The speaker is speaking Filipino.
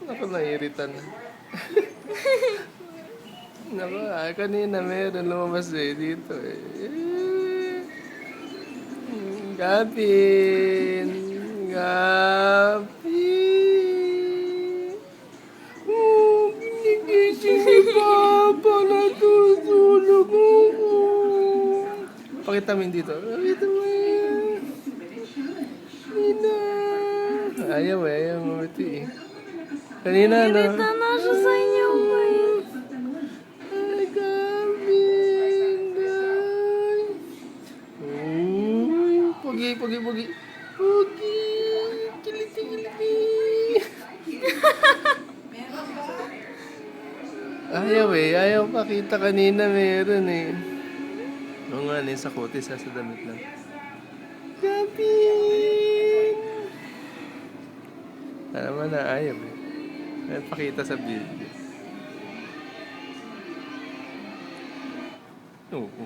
Ako nairita na. Naku, kanina meron lumabas dito Gapin! Gapin! Oh, ginigising si Papa, natutulog ako. Pakita mo yun dito. Pakita mo yan. Nina. Ayaw mo ito Kanina, no? Irita na siya sa inyo, guys. Ay, Gavin, guys. Uy, pogi. Pogi. Kiliti. Ayaw pakita kanina meron Oo nga, sa kutis, sa damit lang. Gavin! Naman na ayaw May pakita sa video. Oo.